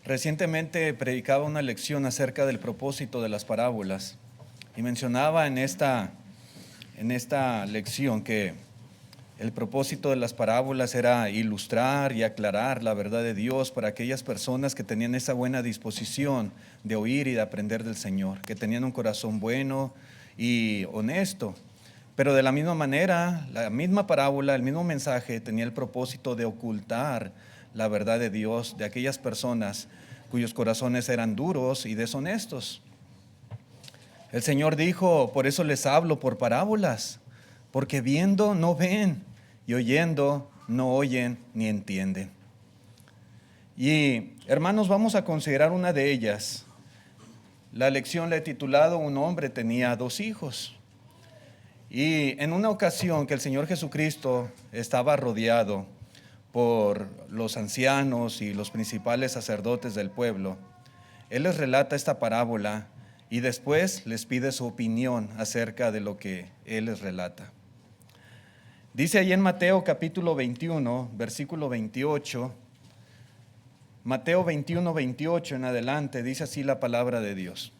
Recientemente predicaba una lección acerca del propósito de las parábolas y mencionaba en esta lección que el propósito de las parábolas era ilustrar y aclarar la verdad de Dios para aquellas personas que tenían esa buena disposición de oír y de aprender del Señor, que tenían un corazón bueno y honesto. Pero de la misma manera, la misma parábola, el mismo mensaje tenía el propósito de ocultar la verdad de Dios de aquellas personas cuyos corazones eran duros y deshonestos. El Señor dijo: por eso les hablo por parábolas, porque viendo no ven y oyendo no oyen ni entienden. Y hermanos, vamos a considerar una de ellas. La lección la he titulado Un hombre tenía 2 hijos. Y en una ocasión que el Señor Jesucristo estaba rodeado por los ancianos y los principales sacerdotes del pueblo, Él les relata esta parábola y después les pide su opinión acerca de lo que Él les relata. Dice ahí en Mateo capítulo 21, versículo 28, Mateo 21, 28 en adelante, dice así la palabra de Dios.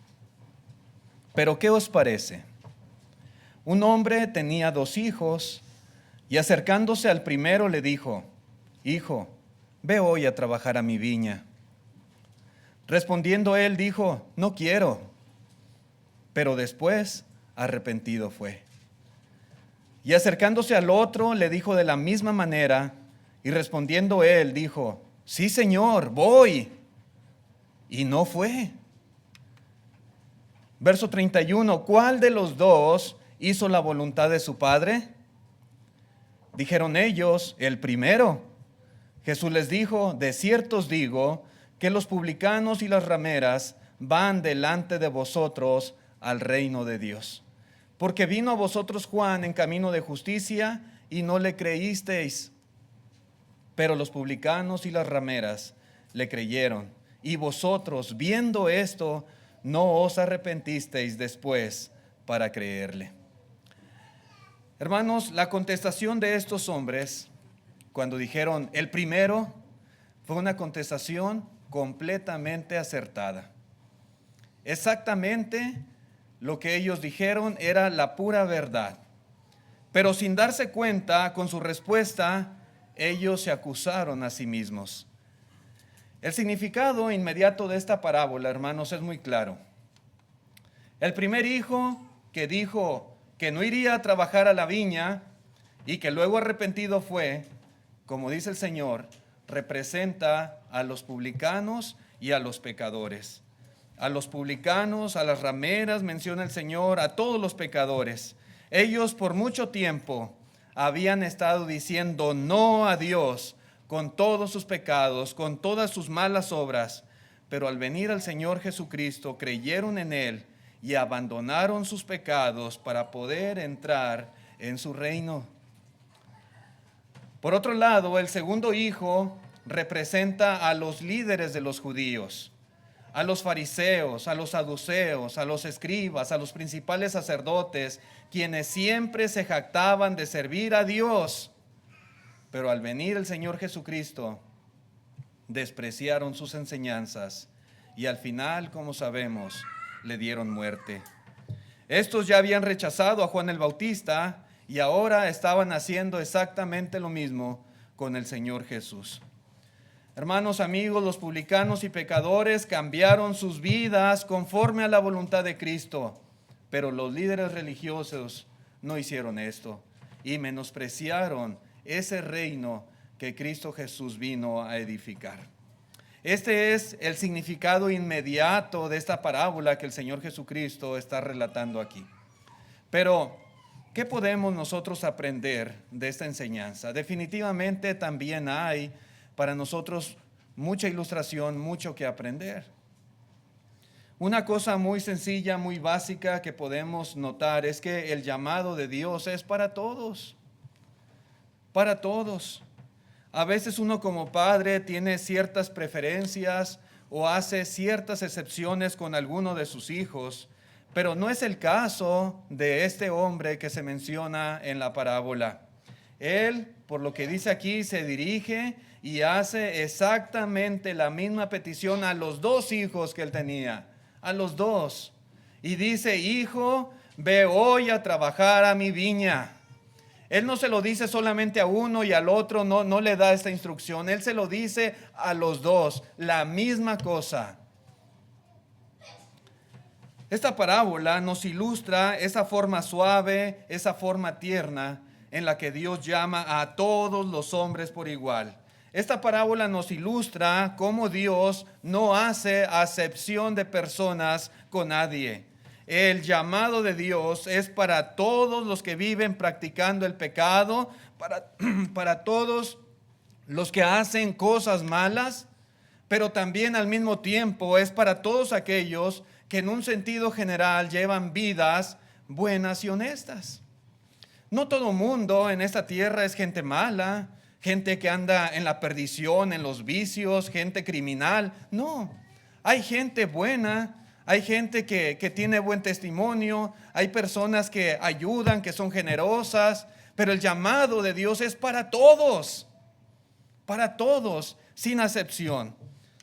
Pero ¿qué os parece? Un hombre tenía 2 hijos y acercándose al primero le dijo: Hijo, ve hoy a trabajar a mi viña. Respondiendo él dijo: No quiero. Pero después arrepentido fue. Y acercándose al otro le dijo de la misma manera, y respondiendo él dijo: Sí, Señor, voy. Y no fue. Verso 31, ¿cuál de los 2 hizo la voluntad de su padre? Dijeron ellos: el primero. Jesús les dijo: de cierto os digo que los publicanos y las rameras van delante de vosotros al reino de Dios. Porque vino a vosotros Juan en camino de justicia y no le creísteis, pero los publicanos y las rameras le creyeron. Y vosotros, viendo esto, no os arrepentisteis después para creerle. Hermanos, la contestación de estos hombres, cuando dijeron el primero, fue una contestación completamente acertada. Exactamente lo que ellos dijeron era la pura verdad. Pero sin darse cuenta, con su respuesta, ellos se acusaron a sí mismos. El significado inmediato de esta parábola, hermanos, es muy claro. El primer hijo que dijo que no iría a trabajar a la viña y que luego arrepentido fue, como dice el Señor, representa a los publicanos y a los pecadores. A los publicanos, a las rameras, menciona el Señor, a todos los pecadores. Ellos por mucho tiempo habían estado diciendo no a Dios con todos sus pecados, con todas sus malas obras, pero al venir al Señor Jesucristo creyeron en Él y abandonaron sus pecados para poder entrar en su reino. Por otro lado, el segundo hijo representa a los líderes de los judíos, a los fariseos, a los saduceos, a los escribas, a los principales sacerdotes, quienes siempre se jactaban de servir a Dios. Pero al venir el Señor Jesucristo, despreciaron sus enseñanzas y al final, como sabemos, le dieron muerte. Estos ya habían rechazado a Juan el Bautista y ahora estaban haciendo exactamente lo mismo con el Señor Jesús. Hermanos, amigos, los publicanos y pecadores cambiaron sus vidas conforme a la voluntad de Cristo, pero los líderes religiosos no hicieron esto y menospreciaron ese reino que Cristo Jesús vino a edificar. Este es el significado inmediato de esta parábola que el Señor Jesucristo está relatando aquí. Pero, ¿qué podemos nosotros aprender de esta enseñanza? Definitivamente también hay para nosotros mucha ilustración, mucho que aprender. Una cosa muy sencilla, muy básica que podemos notar es que el llamado de Dios es para todos. Para todos. A veces uno como padre tiene ciertas preferencias o hace ciertas excepciones con alguno de sus hijos, pero no es el caso de este hombre que se menciona en la parábola. Él, por lo que dice aquí, se dirige y hace exactamente la misma petición a los dos hijos que él tenía, a los dos. Y dice: hijo, ve hoy a trabajar a mi viña. Él no se lo dice solamente a uno y al otro, no le da esta instrucción. Él se lo dice a los dos, la misma cosa. Esta parábola nos ilustra esa forma suave, esa forma tierna en la que Dios llama a todos los hombres por igual. Esta parábola nos ilustra cómo Dios no hace acepción de personas con nadie. El llamado de Dios es para todos los que viven practicando el pecado, para todos los que hacen cosas malas, pero también al mismo tiempo es para todos aquellos que en un sentido general llevan vidas buenas y honestas. No todo mundo en esta tierra es gente mala, gente que anda en la perdición, en los vicios, gente criminal. No, hay gente buena. Hay gente que tiene buen testimonio, hay personas que ayudan, que son generosas, pero el llamado de Dios es para todos, sin acepción.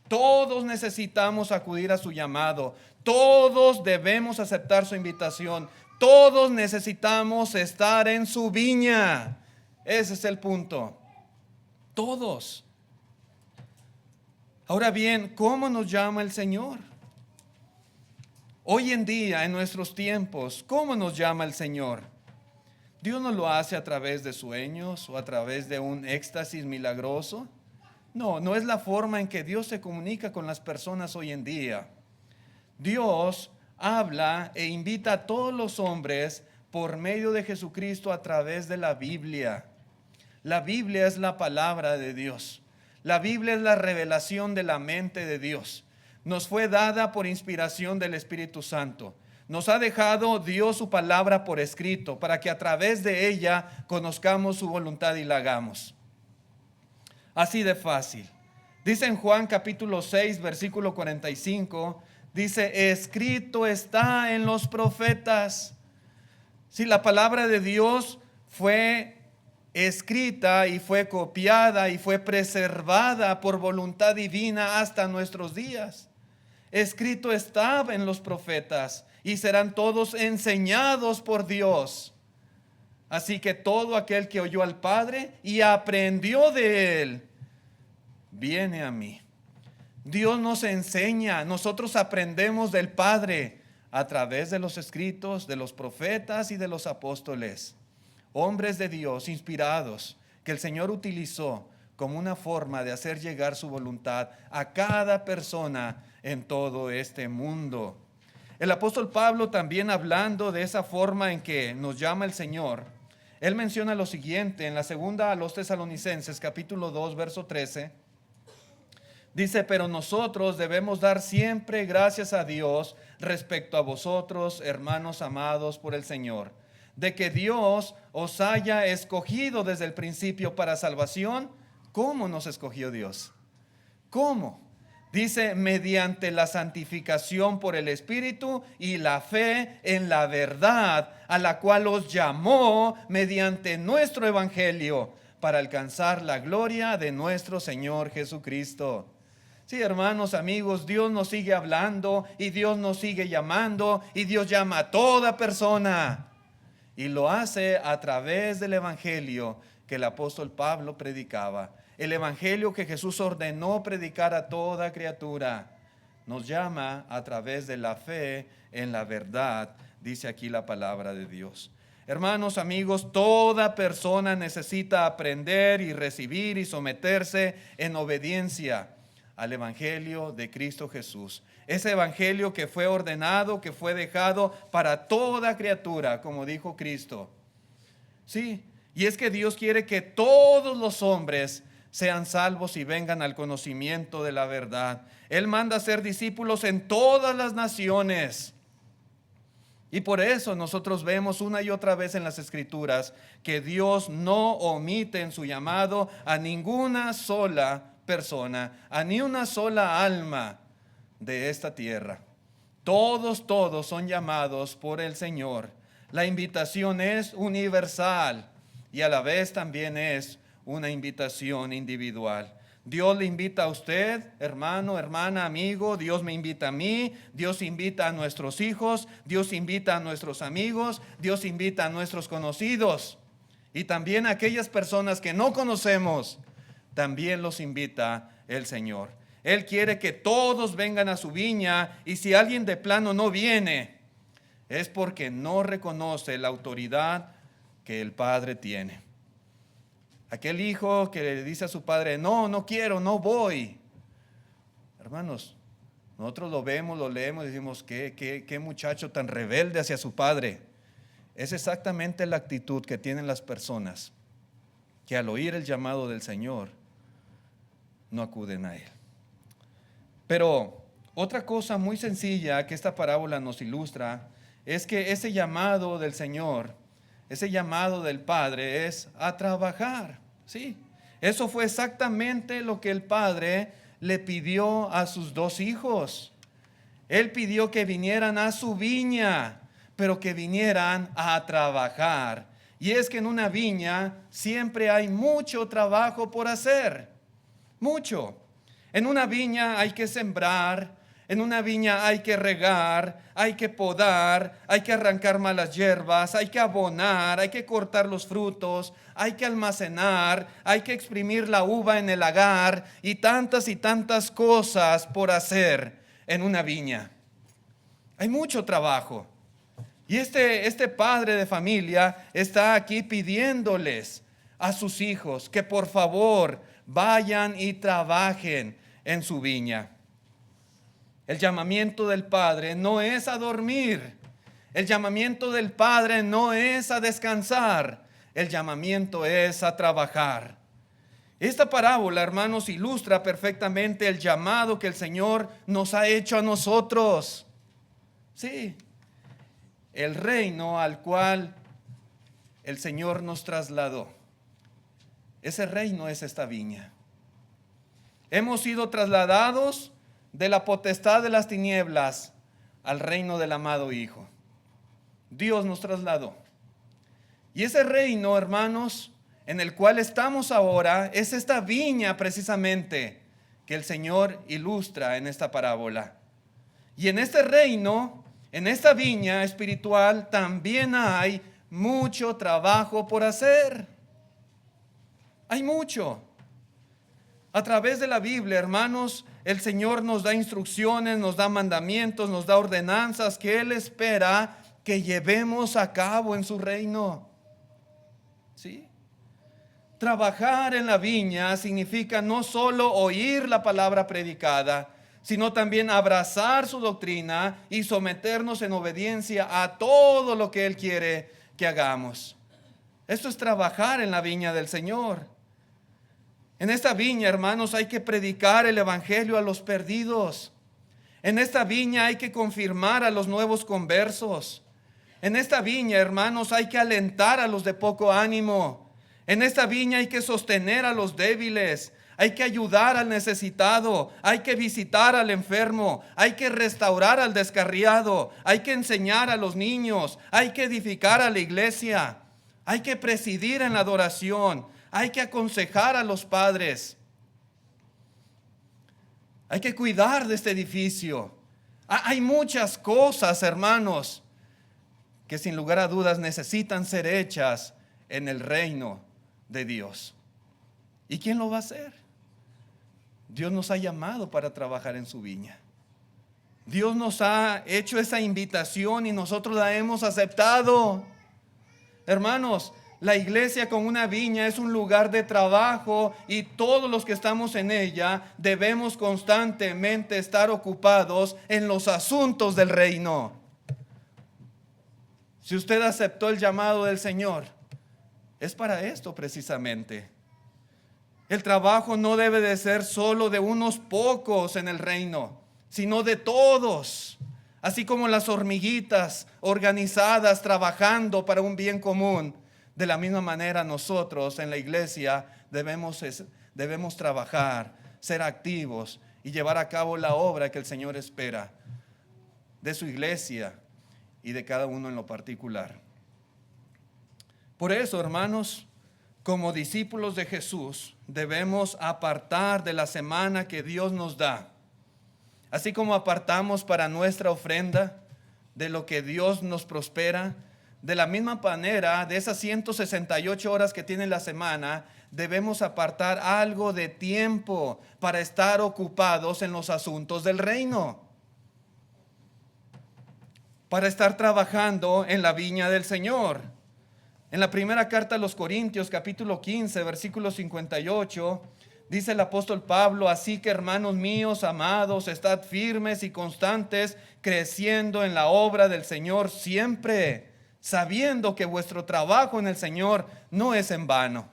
Todos necesitamos acudir a su llamado, todos debemos aceptar su invitación, todos necesitamos estar en su viña. Ese es el punto, todos. Ahora bien, ¿cómo nos llama el Señor? Hoy en día, en nuestros tiempos, ¿cómo nos llama el Señor? ¿Dios no lo hace a través de sueños o a través de un éxtasis milagroso? No, no es la forma en que Dios se comunica con las personas hoy en día. Dios habla e invita a todos los hombres por medio de Jesucristo a través de la Biblia. La Biblia es la palabra de Dios. La Biblia es la revelación de la mente de Dios. Nos fue dada por inspiración del Espíritu Santo. Nos ha dejado Dios su palabra por escrito para que a través de ella conozcamos su voluntad y la hagamos. Así de fácil. Dice en Juan capítulo 6, versículo 45, dice: escrito está en los profetas. Si la palabra de Dios fue escrita y fue copiada y fue preservada por voluntad divina hasta nuestros días. Escrito estaba en los profetas y serán todos enseñados por Dios. Así que todo aquel que oyó al Padre y aprendió de él, viene a mí. Dios nos enseña, nosotros aprendemos del Padre a través de los escritos, de los profetas y de los apóstoles. Hombres de Dios inspirados que el Señor utilizó como una forma de hacer llegar su voluntad a cada persona en todo este mundo. El apóstol Pablo, también hablando de esa forma en que nos llama el Señor, él menciona lo siguiente en la segunda a los Tesalonicenses capítulo 2 verso 13. Dice: pero nosotros debemos dar siempre gracias a Dios respecto a vosotros, hermanos amados por el Señor, de que Dios os haya escogido desde el principio para salvación. ¿Cómo nos escogió Dios? ¿Cómo? Dice: mediante la santificación por el Espíritu y la fe en la verdad, a la cual os llamó mediante nuestro Evangelio, para alcanzar la gloria de nuestro Señor Jesucristo. Sí, hermanos, amigos, Dios nos sigue hablando y Dios nos sigue llamando y Dios llama a toda persona. Y lo hace a través del Evangelio que el apóstol Pablo predicaba. El Evangelio que Jesús ordenó predicar a toda criatura. Nos llama a través de la fe en la verdad, dice aquí la palabra de Dios. Hermanos, amigos, toda persona necesita aprender y recibir y someterse en obediencia al Evangelio de Cristo Jesús. Ese Evangelio que fue ordenado, que fue dejado para toda criatura, como dijo Cristo. Sí, y es que Dios quiere que todos los hombres sean salvos y vengan al conocimiento de la verdad. Él manda ser discípulos en todas las naciones. Y por eso nosotros vemos una y otra vez en las Escrituras que Dios no omite en su llamado a ninguna sola persona, a ni una sola alma de esta tierra. Todos son llamados por el Señor. La invitación es universal y a la vez también es una invitación individual. Dios le invita a usted, hermano, hermana, amigo. Dios me invita a mí. Dios invita a nuestros hijos. Dios invita a nuestros amigos. Dios invita a nuestros conocidos. Y también a aquellas personas que no conocemos, también los invita el Señor. Él quiere que todos vengan a su viña, y si alguien de plano no viene, es porque no reconoce la autoridad que el Padre tiene. Aquel hijo que le dice a su padre, no quiero, no voy. Hermanos, nosotros lo vemos, lo leemos y decimos, qué muchacho tan rebelde hacia su padre. Es exactamente la actitud que tienen las personas que al oír el llamado del Señor no acuden a Él. Pero otra cosa muy sencilla que esta parábola nos ilustra es que ese llamado del Señor, ese llamado del Padre es a trabajar, ¿sí? Eso fue exactamente lo que el Padre le pidió a sus dos hijos. Él pidió que vinieran a su viña, pero que vinieran a trabajar. Y es que en una viña siempre hay mucho trabajo por hacer, mucho. En una viña hay que sembrar, en una viña hay que regar, hay que podar, hay que arrancar malas hierbas, hay que abonar, hay que cortar los frutos, hay que almacenar, hay que exprimir la uva en el lagar y tantas cosas por hacer en una viña. Hay mucho trabajo. Y este padre de familia está aquí pidiéndoles a sus hijos que por favor vayan y trabajen en su viña. El llamamiento del Padre no es a dormir. El llamamiento del Padre no es a descansar. El llamamiento es a trabajar. Esta parábola, hermanos, ilustra perfectamente el llamado que el Señor nos ha hecho a nosotros. Sí, el reino al cual el Señor nos trasladó. Ese reino es esta viña. Hemos sido trasladados de la potestad de las tinieblas al reino del amado Hijo. Dios nos trasladó. Y ese reino, hermanos, en el cual estamos ahora, es esta viña precisamente que el Señor ilustra en esta parábola. Y en este reino, en esta viña espiritual, también hay mucho trabajo por hacer. Hay mucho. A través de la Biblia, hermanos, el Señor nos da instrucciones, nos da mandamientos, nos da ordenanzas que Él espera que llevemos a cabo en su reino. ¿Sí? Trabajar en la viña significa no solo oír la palabra predicada, sino también abrazar su doctrina y someternos en obediencia a todo lo que Él quiere que hagamos. Esto es trabajar en la viña del Señor. En esta viña, hermanos, hay que predicar el evangelio a los perdidos. En esta viña hay que confirmar a los nuevos conversos. En esta viña, hermanos, hay que alentar a los de poco ánimo. En esta viña hay que sostener a los débiles. Hay que ayudar al necesitado. Hay que visitar al enfermo. Hay que restaurar al descarriado. Hay que enseñar a los niños. Hay que edificar a la iglesia. Hay que presidir en la adoración. Hay que aconsejar a los padres. Hay que cuidar de este edificio. Hay muchas cosas, hermanos, que sin lugar a dudas necesitan ser hechas en el reino de Dios. ¿Y quién lo va a hacer? Dios nos ha llamado para trabajar en su viña. Dios nos ha hecho esa invitación y nosotros la hemos aceptado. Hermanos, la iglesia con una viña es un lugar de trabajo y todos los que estamos en ella debemos constantemente estar ocupados en los asuntos del reino. Si usted aceptó el llamado del Señor, es para esto precisamente. El trabajo no debe de ser solo de unos pocos en el reino, sino de todos. Así como las hormiguitas organizadas trabajando para un bien común. De la misma manera nosotros en la iglesia debemos trabajar, ser activos y llevar a cabo la obra que el Señor espera de su iglesia y de cada uno en lo particular. Por eso, hermanos, como discípulos de Jesús, debemos apartar de la semana que Dios nos da. Así como apartamos para nuestra ofrenda de lo que Dios nos prospera, de la misma manera, de esas 168 horas que tiene la semana, debemos apartar algo de tiempo para estar ocupados en los asuntos del reino, para estar trabajando en la viña del Señor. En la primera carta a los Corintios, capítulo 15, versículo 58, dice el apóstol Pablo: así que, hermanos míos amados, estad firmes y constantes, creciendo en la obra del Señor siempre, sabiendo que vuestro trabajo en el Señor no es en vano.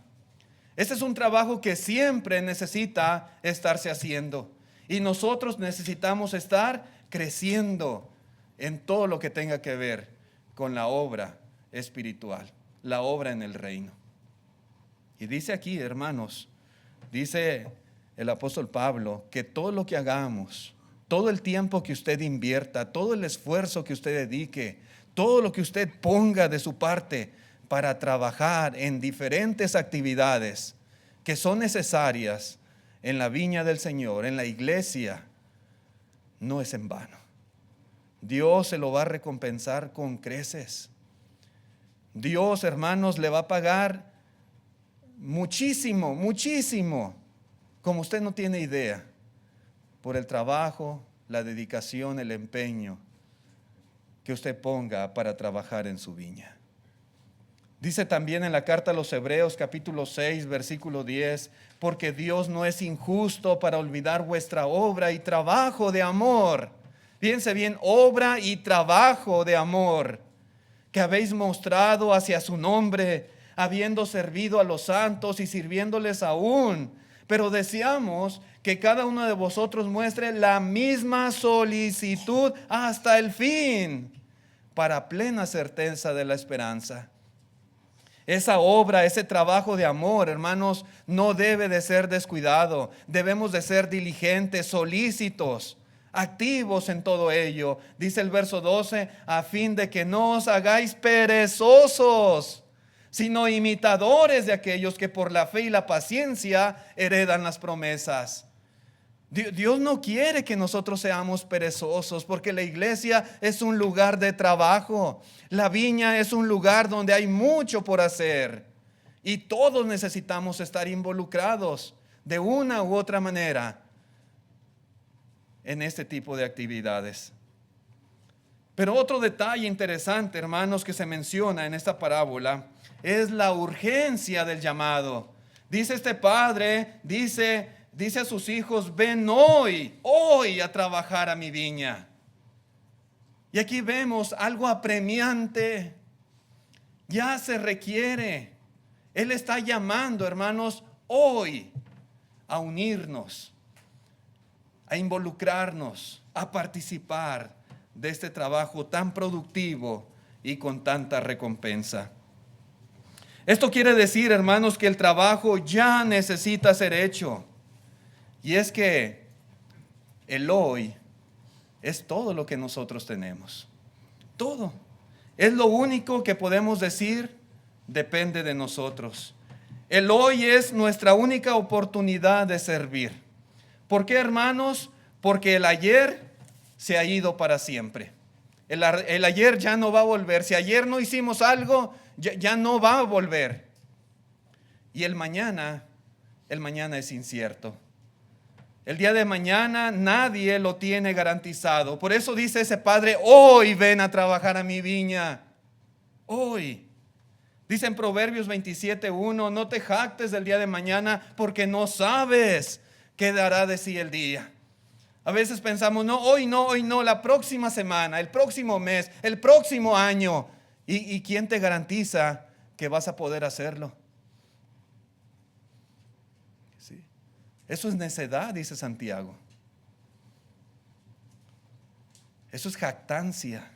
Este es un trabajo que siempre necesita estarse haciendo, y nosotros necesitamos estar creciendo en todo lo que tenga que ver con la obra espiritual, la obra en el reino. Y dice aquí, hermanos, dice el apóstol Pablo, que todo lo que hagamos, todo el tiempo que usted invierta, todo el esfuerzo que usted dedique, todo lo que usted ponga de su parte para trabajar en diferentes actividades que son necesarias en la viña del Señor, en la iglesia, no es en vano. Dios se lo va a recompensar con creces. Dios, hermanos, le va a pagar muchísimo, muchísimo, como usted no tiene idea, por el trabajo, la dedicación, el empeño que usted ponga para trabajar en su viña. Dice también en la carta a los Hebreos, capítulo 6, versículo 10, porque Dios no es injusto para olvidar vuestra obra y trabajo de amor. Fíjense bien, obra y trabajo de amor que habéis mostrado hacia su nombre, habiendo servido a los santos y sirviéndoles aún. Pero deseamos que cada uno de vosotros muestre la misma solicitud hasta el fin, para plena certeza de la esperanza. Esa obra, ese trabajo de amor, hermanos, no debe de ser descuidado. Debemos de ser diligentes, solícitos, activos en todo ello. Dice el verso 12, a fin de que no os hagáis perezosos, sino imitadores de aquellos que por la fe y la paciencia heredan las promesas. Dios no quiere que nosotros seamos perezosos, porque la iglesia es un lugar de trabajo. La viña es un lugar donde hay mucho por hacer, y todos necesitamos estar involucrados de una u otra manera en este tipo de actividades. Pero otro detalle interesante, hermanos, que se menciona en esta parábola es la urgencia del llamado. Dice este padre, dice a sus hijos: ven hoy a trabajar a mi viña. Y aquí vemos algo apremiante. Ya se requiere. Él está llamando, hermanos, hoy a unirnos, a involucrarnos, a participar de este trabajo tan productivo y con tanta recompensa. Esto quiere decir, hermanos, que el trabajo ya necesita ser hecho. Y es que el hoy es todo lo que nosotros tenemos. Todo. Es lo único que podemos decir, depende de nosotros. El hoy es nuestra única oportunidad de servir. ¿Por qué, hermanos? Porque el ayer se ha ido para siempre. El ayer ya no va a volver. Si ayer no hicimos algo, ya no va a volver. Y el mañana es incierto. El día de mañana nadie lo tiene garantizado. Por eso dice ese padre: hoy ven a trabajar a mi viña. Hoy. Dice en Proverbios 27:1, no te jactes del día de mañana, porque no sabes qué dará de sí el día. A veces pensamos: no, hoy no, la próxima semana, el próximo mes, el próximo año. ¿Y quién te garantiza que vas a poder hacerlo? Sí. Eso es necedad, dice Santiago. Eso es jactancia.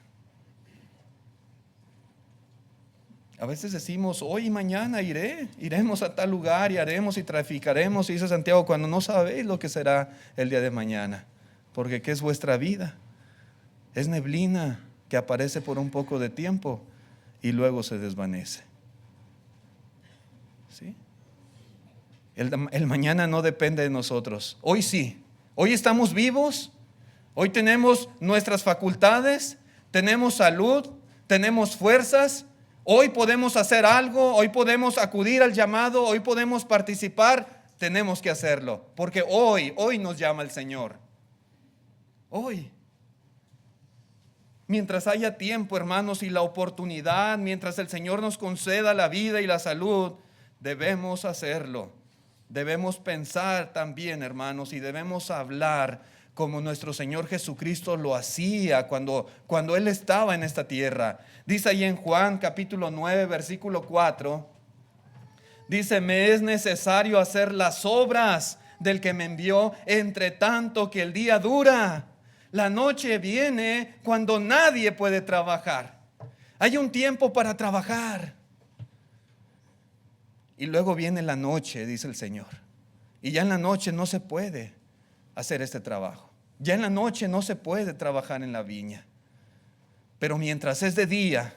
A veces decimos: hoy y mañana iremos a tal lugar y haremos y traficaremos. Y dice Santiago: cuando no sabéis lo que será el día de mañana. Porque ¿qué es vuestra vida? Es neblina que aparece por un poco de tiempo y luego se desvanece. ¿Sí? El mañana no depende de nosotros. Hoy sí. Hoy estamos vivos. Hoy tenemos nuestras facultades. Tenemos salud. Tenemos fuerzas. Hoy podemos hacer algo. Hoy podemos acudir al llamado. Hoy podemos participar. Tenemos que hacerlo. Porque hoy nos llama el Señor. Hoy. Mientras haya tiempo, hermanos, y la oportunidad, mientras el Señor nos conceda la vida y la salud, debemos hacerlo. Debemos pensar también, hermanos, y debemos hablar como nuestro Señor Jesucristo lo hacía cuando Él estaba en esta tierra. Dice ahí en Juan capítulo 9, versículo 4, dice: me es necesario hacer las obras del que me envió, entre tanto que el día dura. La noche viene cuando nadie puede trabajar. Hay un tiempo para trabajar. Y luego viene la noche, dice el Señor. Y ya en la noche no se puede hacer este trabajo. Ya en la noche no se puede trabajar en la viña. Pero mientras es de día,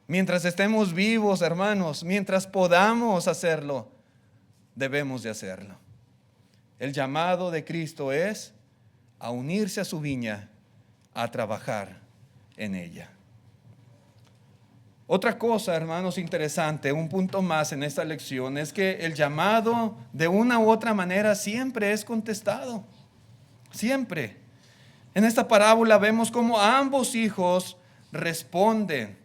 mientras estemos vivos, hermanos, mientras podamos hacerlo, debemos de hacerlo. El llamado de Cristo es a unirse a su viña, a trabajar en ella. Otra cosa, hermanos, interesante, un punto más en esta lección, es que el llamado de una u otra manera siempre es contestado. Siempre. En esta parábola vemos cómo ambos hijos responden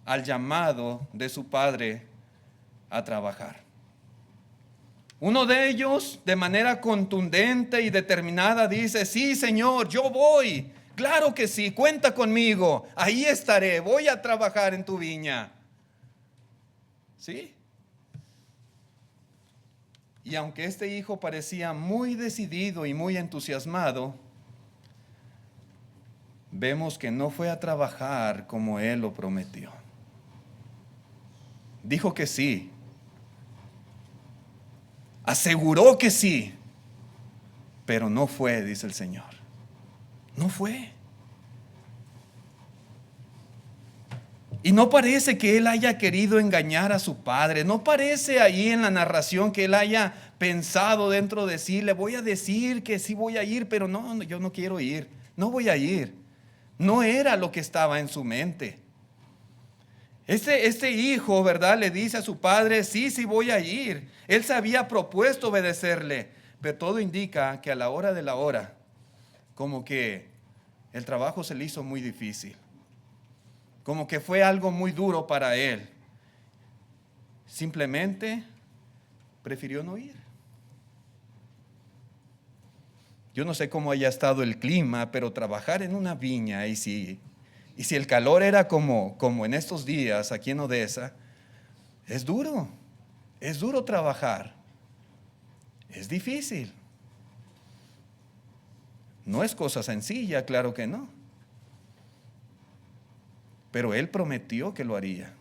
al llamado de su padre a trabajar. Uno de ellos, de manera contundente y determinada, dice: sí, Señor, yo voy. Claro que sí, cuenta conmigo. Ahí estaré, voy a trabajar en tu viña. ¿Sí? Y aunque este hijo parecía muy decidido y muy entusiasmado, vemos que no fue a trabajar como él lo prometió. Dijo que sí. Aseguró que sí, pero no fue, dice el Señor. No fue. Y no parece que él haya querido engañar a su padre. No parece ahí en la narración que él haya pensado dentro de sí: le voy a decir que sí voy a ir, pero no, yo no quiero ir. No voy a ir. No era lo que estaba en su mente. Este hijo, ¿verdad?, le dice a su padre: sí voy a ir. Él se había propuesto obedecerle, pero todo indica que a la hora de la hora, como que el trabajo se le hizo muy difícil. Como que fue algo muy duro para él. Simplemente prefirió no ir. Yo no sé cómo haya estado el clima, pero trabajar en una viña, y si el calor era como en estos días aquí en Odessa, es duro trabajar, es difícil. No es cosa sencilla, claro que no. Pero él prometió que lo haría.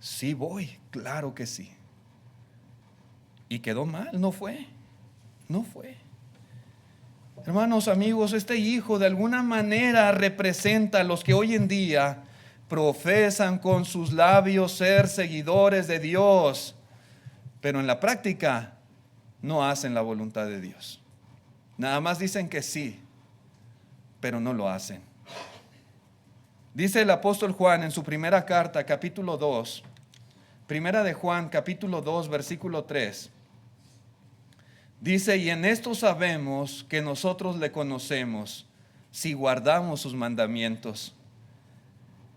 Sí voy, claro que sí. Y quedó mal, no fue. Hermanos, amigos, este hijo de alguna manera representa a los que hoy en día profesan con sus labios ser seguidores de Dios, pero en la práctica no hacen la voluntad de Dios. Nada más dicen que sí, pero no lo hacen. Dice el apóstol Juan en su primera carta, capítulo 2, primera de Juan, capítulo 2, versículo 3. Dice: y en esto sabemos que nosotros le conocemos, si guardamos sus mandamientos.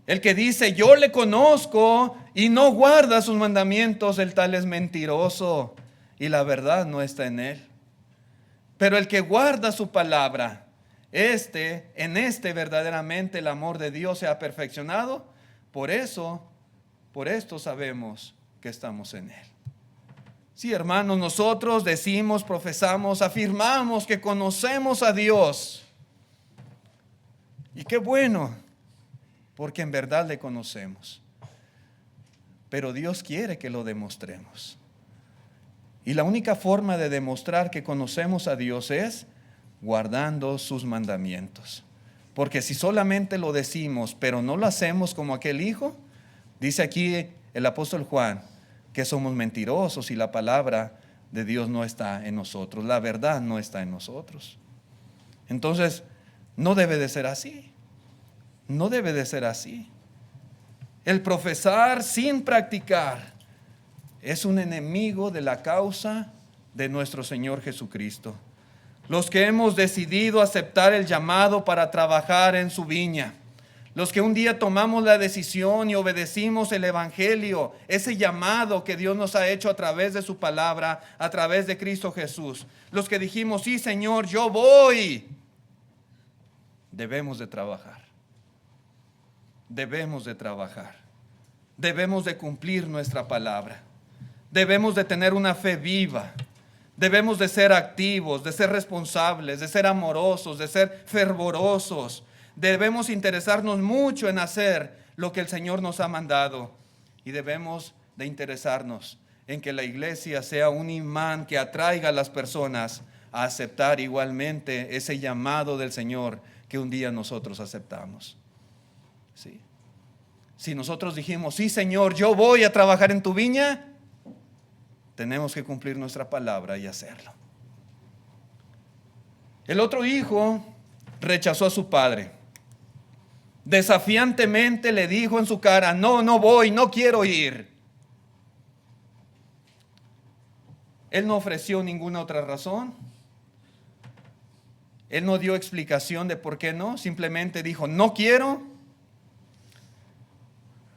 El que dice: yo le conozco, y no guarda sus mandamientos, el tal es mentiroso, y la verdad no está en él. Pero el que guarda su palabra, en este verdaderamente el amor de Dios se ha perfeccionado. Por esto sabemos que estamos en él. Sí, hermanos, nosotros decimos, profesamos, afirmamos que conocemos a Dios. Y qué bueno, porque en verdad le conocemos. Pero Dios quiere que lo demostremos. Y la única forma de demostrar que conocemos a Dios es guardando sus mandamientos. Porque si solamente lo decimos, pero no lo hacemos como aquel hijo, dice aquí el apóstol Juan que somos mentirosos y la palabra de Dios no está en nosotros, la verdad no está en nosotros. Entonces, no debe de ser así, no debe de ser así. El profesar sin practicar es un enemigo de la causa de nuestro Señor Jesucristo. Los que hemos decidido aceptar el llamado para trabajar en su viña, los que un día tomamos la decisión y obedecimos el Evangelio, ese llamado que Dios nos ha hecho a través de su palabra, a través de Cristo Jesús, los que dijimos, sí Señor, yo voy, debemos de trabajar. Debemos de trabajar, debemos de cumplir nuestra palabra, debemos de tener una fe viva, debemos de ser activos, de ser responsables, de ser amorosos, de ser fervorosos, debemos interesarnos mucho en hacer lo que el Señor nos ha mandado y debemos de interesarnos en que la iglesia sea un imán que atraiga a las personas a aceptar igualmente ese llamado del Señor que un día nosotros aceptamos. Sí. Si nosotros dijimos, sí Señor, yo voy a trabajar en tu viña, tenemos que cumplir nuestra palabra y hacerlo. El otro hijo rechazó a su padre. Desafiantemente le dijo en su cara, no, no voy, no quiero ir. Él no ofreció ninguna otra razón. Él no dio explicación de por qué no, simplemente dijo, no quiero.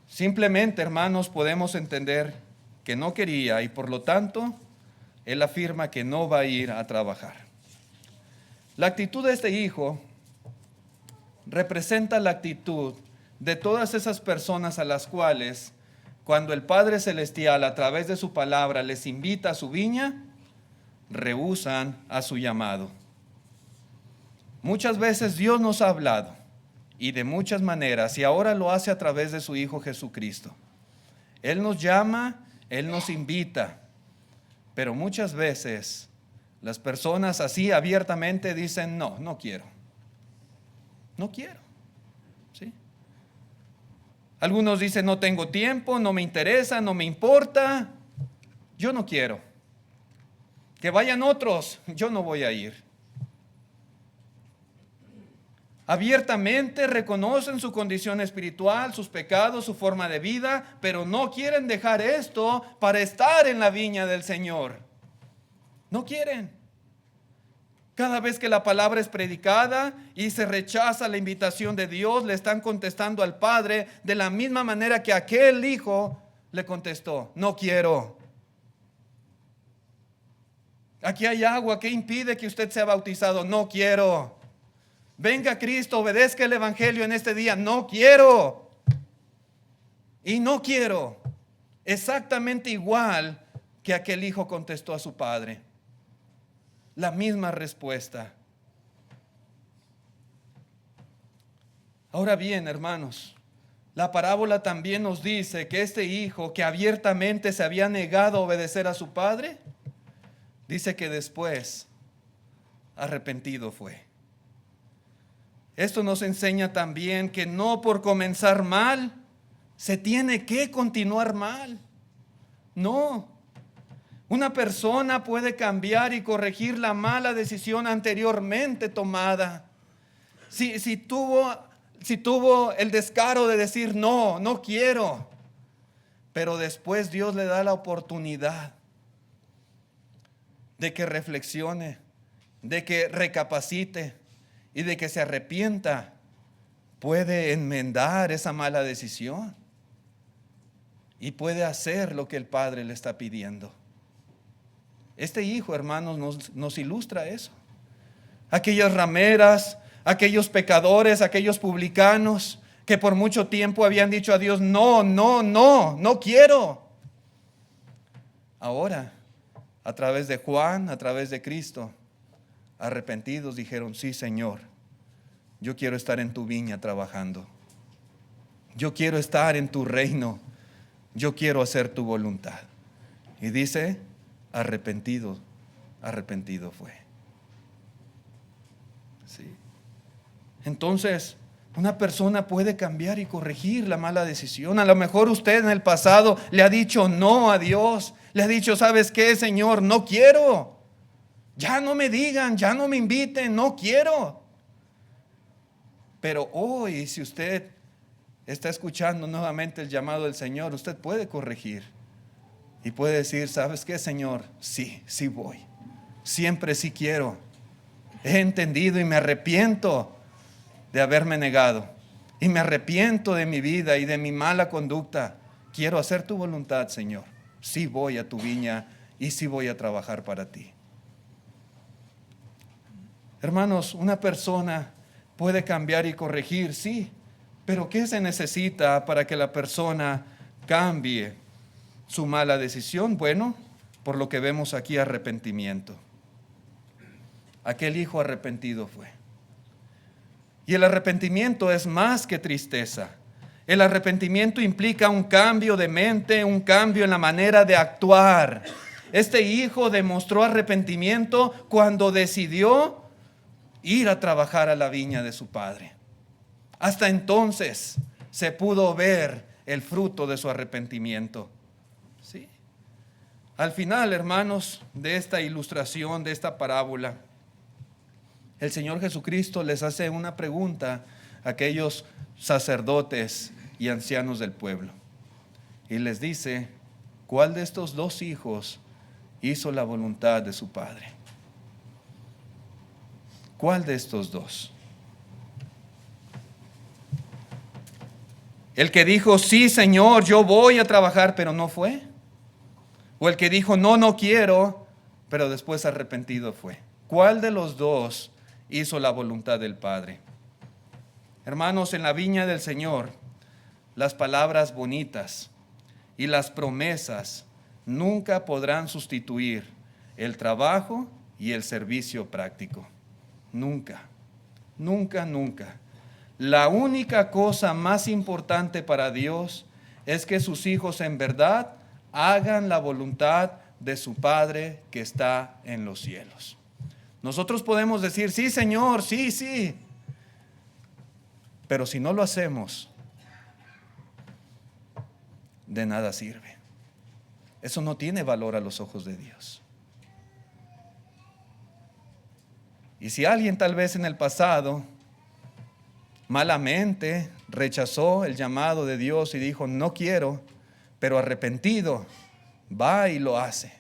Simplemente, hermanos, podemos entender que no quería y por lo tanto, él afirma que no va a ir a trabajar. La actitud de este hijo representa la actitud de todas esas personas a las cuales, cuando el Padre Celestial a través de su palabra les invita a su viña, rehúsan a su llamado. Muchas veces Dios nos ha hablado y de muchas maneras, y ahora lo hace a través de su Hijo Jesucristo. Él nos llama, Él nos invita, pero muchas veces las personas así abiertamente dicen, no, no quiero. No quiero. ¿Sí? Algunos dicen, no tengo tiempo, no me interesa, no me importa, yo no quiero. Que vayan otros, yo no voy a ir. Abiertamente reconocen su condición espiritual, sus pecados, su forma de vida, pero no quieren dejar esto para estar en la viña del Señor. No quieren. Cada vez que la palabra es predicada y se rechaza la invitación de Dios, le están contestando al Padre de la misma manera que aquel hijo le contestó, no quiero. Aquí hay agua, ¿qué impide que usted sea bautizado? No quiero. Venga Cristo, obedezca el Evangelio en este día. No quiero. Y no quiero. Exactamente igual que aquel hijo contestó a su padre. La misma respuesta. Ahora bien, hermanos, la parábola también nos dice que este hijo que abiertamente se había negado a obedecer a su padre, dice que después arrepentido fue. Esto nos enseña también que no por comenzar mal se tiene que continuar mal. No. Una persona puede cambiar y corregir la mala decisión anteriormente tomada. Si tuvo el descaro de decir no, no quiero, pero después Dios le da la oportunidad de que reflexione, de que recapacite y de que se arrepienta, puede enmendar esa mala decisión y puede hacer lo que el Padre le está pidiendo. Este hijo, hermanos, nos ilustra eso. Aquellas rameras, aquellos pecadores, aquellos publicanos que por mucho tiempo habían dicho a Dios, no, no, no, no quiero. Ahora, a través de Juan, a través de Cristo, arrepentidos dijeron, sí Señor, yo quiero estar en tu viña trabajando. Yo quiero estar en tu reino. Yo quiero hacer tu voluntad. Y dice, arrepentido fue. Sí. Entonces, Una persona puede cambiar y corregir la mala decisión. A lo mejor usted en el pasado le ha dicho no a Dios. Le ha dicho, ¿sabes qué, Señor? No quiero. Ya no me digan, ya no me inviten, no quiero. Pero hoy, si usted está escuchando nuevamente el llamado del Señor, usted puede corregir. Y puede decir, ¿sabes qué, Señor? Sí, sí voy. Siempre sí quiero. He entendido y me arrepiento de haberme negado. Y me arrepiento de mi vida y de mi mala conducta. Quiero hacer tu voluntad, Señor. Sí voy a tu viña y sí voy a trabajar para ti. Hermanos, una persona puede cambiar y corregir, sí. Pero ¿qué se necesita para que la persona cambie su mala decisión? Bueno, por lo que vemos aquí, arrepentimiento. Aquel hijo arrepentido fue. Y el arrepentimiento es más que tristeza. El arrepentimiento implica un cambio de mente, un cambio en la manera de actuar. Este hijo demostró arrepentimiento cuando decidió ir a trabajar a la viña de su padre. Hasta entonces se pudo ver el fruto de su arrepentimiento. ¿Sí? Al final, hermanos, de esta ilustración, de esta parábola, el Señor Jesucristo les hace una pregunta a aquellos sacerdotes y ancianos del pueblo. Y les dice, ¿cuál de estos dos hijos hizo la voluntad de su padre? ¿Cuál de estos dos? ¿El que dijo, sí, Señor, yo voy a trabajar, pero no fue? ¿O el que dijo, no, no quiero, pero después arrepentido fue? ¿Cuál de los dos hizo la voluntad del Padre? Hermanos, en la viña del Señor, las palabras bonitas y las promesas nunca podrán sustituir el trabajo y el servicio práctico. Nunca, nunca, nunca. La única cosa más importante para Dios es que sus hijos en verdad hagan la voluntad de su Padre que está en los cielos. Nosotros podemos decir, sí, Señor, sí, sí. Pero si no lo hacemos, de nada sirve. Eso no tiene valor a los ojos de Dios. Y si alguien tal vez en el pasado malamente rechazó el llamado de Dios y dijo, no quiero, pero arrepentido, va y lo hace.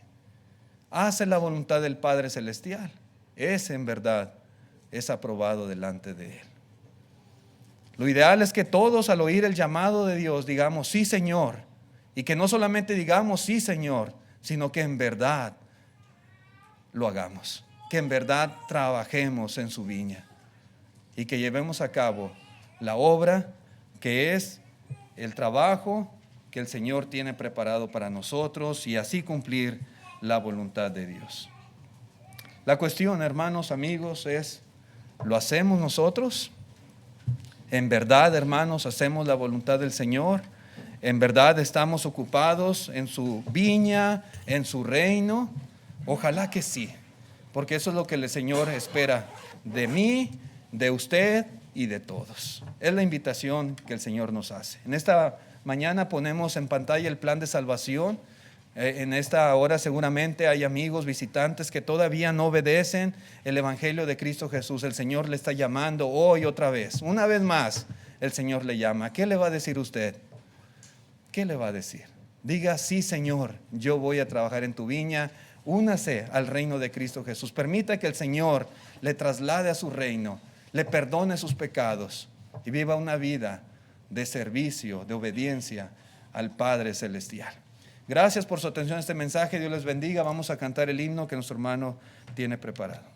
Hace la voluntad del Padre Celestial. Ese en verdad es aprobado delante de Él. Lo ideal es que todos al oír el llamado de Dios digamos, sí, Señor. Y que no solamente digamos, sí, Señor, sino que en verdad lo hagamos. Que en verdad trabajemos en su viña. Y que llevemos a cabo la obra que es el trabajo que el Señor tiene preparado para nosotros y así cumplir la voluntad de Dios. La cuestión, hermanos, amigos, es, ¿lo hacemos nosotros? ¿En verdad, hermanos, hacemos la voluntad del Señor? ¿En verdad estamos ocupados en su viña, en su reino? Ojalá que sí, porque eso es lo que el Señor espera de mí, de usted y de todos. Es la invitación que el Señor nos hace. En esta mañana ponemos en pantalla el plan de salvación. En esta hora seguramente hay amigos, visitantes que todavía no obedecen el Evangelio de Cristo Jesús. El Señor le está llamando hoy otra vez. Una vez más el Señor le llama. ¿Qué le va a decir usted? ¿Qué le va a decir? Diga, sí, Señor, yo voy a trabajar en tu viña. Únase al reino de Cristo Jesús. Permita que el Señor le traslade a su reino, le perdone sus pecados y viva una vida de servicio, de obediencia al Padre Celestial. Gracias por su atención a este mensaje. Dios les bendiga. Vamos a cantar el himno que nuestro hermano tiene preparado.